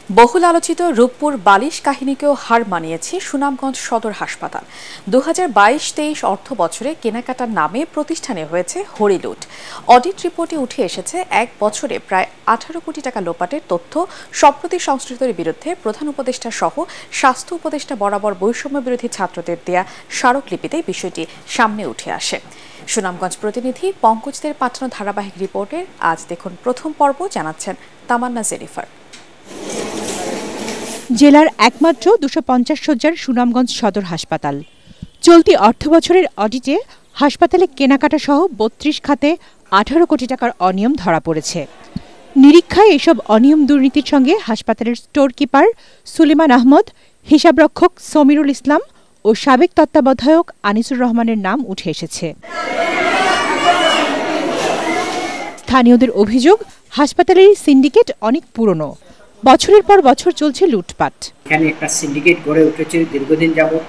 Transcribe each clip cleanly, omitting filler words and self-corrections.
বহুল আলোচিত রূপপুর বালিশ কাহিনীকেও হার মানিয়েছে সুনামগঞ্জ সদর হাসপাতাল। 2022-23 অর্থ বছরে কেনাকাটার নামে প্রতিষ্ঠানে হয়েছে হরিলুট। অডিট রিপোর্টে উঠে এসেছে 1 বছরে প্রায় 18 কোটি টাকা লোপাটের তথ্য। সম্প্রতি সংশ্লিষ্টদের বিরুদ্ধে প্রধান উপদেষ্টা সহ স্বাস্থ্য উপদেষ্টা বরাবর বৈষম্য বিরোধী ছাত্রদের দেয়া স্মারকলিপিতে বিষয়টি সামনে উঠে আসে। সুনামগঞ্জ প্রতিনিধি পঙ্কজদের পাঠানো ধারাবাহিক রিপোর্টের আজ দেখুন প্রথম পর্ব, জানাচ্ছেন তামান্না জেরিফার। জেলার একমাত্র 250 শয্যার সুনামগঞ্জ সদর হাসপাতাল। চলতি অর্থবছরের অডিটে হাসপাতালে কেনাকাটা সহ 32 খাতে 18 কোটি টাকার অনিয়ম ধরা পড়েছে। নিরীক্ষায় এসব অনিয়ম দুর্নীতির সঙ্গে হাসপাতালের স্টোর কিপার সুলেমান আহমদ, হিসাবরক্ষক সমীরুল ইসলাম ও সাবেক তত্ত্বাবধায়ক আনিসুর রহমানের নাম উঠে এসেছে। স্থানীয়দের অভিযোগ, হাসপাতালের সিন্ডিকেট অনেক পুরনো, বছরের পর বছর চলছে লুটপাট। এখানে একটা সিন্ডিকেট গড়ে উঠেছে দীর্ঘদিন যাবত,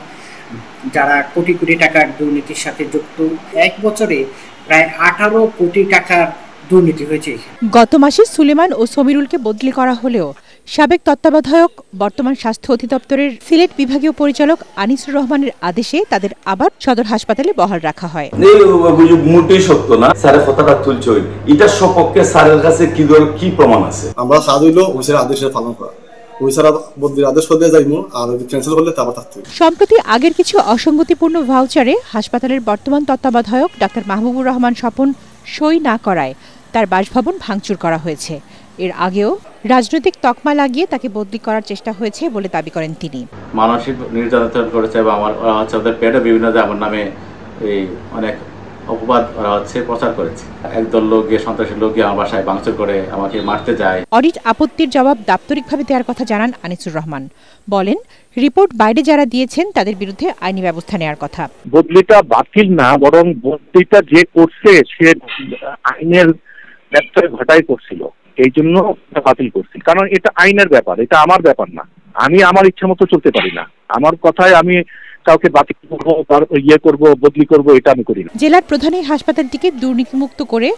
যারা কোটি কোটি টাকার দুর্নীতির সাথে যুক্ত। 1 বছরে প্রায় 18 কোটি টাকার দুর্নীতি হয়েছে। গত মাসে সুলেমান ও সমীরুলকে বদলি করা হলেও সাবেক তত্ত্বাবধায়ক বর্তমান স্বাস্থ্য অধিদপ্তরের সিলেট বিভাগীয় পরিচালক আনিসুর রহমানের আদেশে তাদের আবার সদর হাসপাতালে বহাল রাখা হয়। মোটেই সত্য না, স্যারের কথাটা তুলছে, এটার সপক্ষে স্যারের কাছে কি প্রমাণ আছে? আমরা সাজ হইলো ওইসের আদেশের পালন করা, ওইসারা বদলির আদেশ হতে যাইমু, আর ক্যান্সেল করলে তা আবার থাকতে। সম্প্রতি আগের কিছু অসঙ্গতিপূর্ণ ভাউচারে হাসপাতালের বর্তমান তত্ত্বাবধায়ক ডাক্তার মাহবুবুর রহমান স্বপন সই না করায় তার বাসভবন ভাঙচুর করা হয়েছে। এর আগেও রাজনৈতিক তকমা লাগিয়ে তাকে বদলি করার চেষ্টা হয়েছে বলে দাবি করেন তিনি। মানসিক নির্যাতন করেছে এবং ওদের পেটে বিভিন্ন আমার নামে এই অনেক অপবাদ করা হচ্ছে, প্রচার করেছে। একদল লোক গিয়ে, সন্ত্রাসী লোক গিয়ে আমার বাসায় ভাঙচুর করে আমাকে মারতে যায়। অডিট আপত্তির জবাব দাপ্তরিকভাবে দেওয়ার কথা জানান আনিসুর রহমান। বলেন, রিপোর্ট বাইরে যারা দিয়েছেন তাদের বিরুদ্ধে আইনি ব্যবস্থা নেওয়ার কথা। বদলিটা বাতিল না, বরং বদলিটা যে করছে সে আইনের ব্যত্যয় ঘটাই করছিল, এই জন্য বাতিল করছি। কারণ এটা আইনের ব্যাপার, এটা আমার ব্যাপার না। আমি আমার ইচ্ছা মতো চলতে পারি না। আমার কথায় আমি কাউকে বাতিল করবো, বদলি করবো, এটা আমি করি না। জেলার প্রধান এই হাসপাতালটিকে দুর্নীতিমুক্ত করে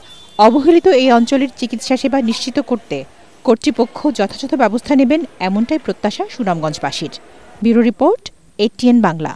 অবহেলিত এই অঞ্চলের চিকিৎসা সেবা নিশ্চিত করতে কর্তৃপক্ষ যথাযথ ব্যবস্থা নেবেন, এমনটাই প্রত্যাশা সুনামগঞ্জবাসীর। Bureau report, ATN Bangla.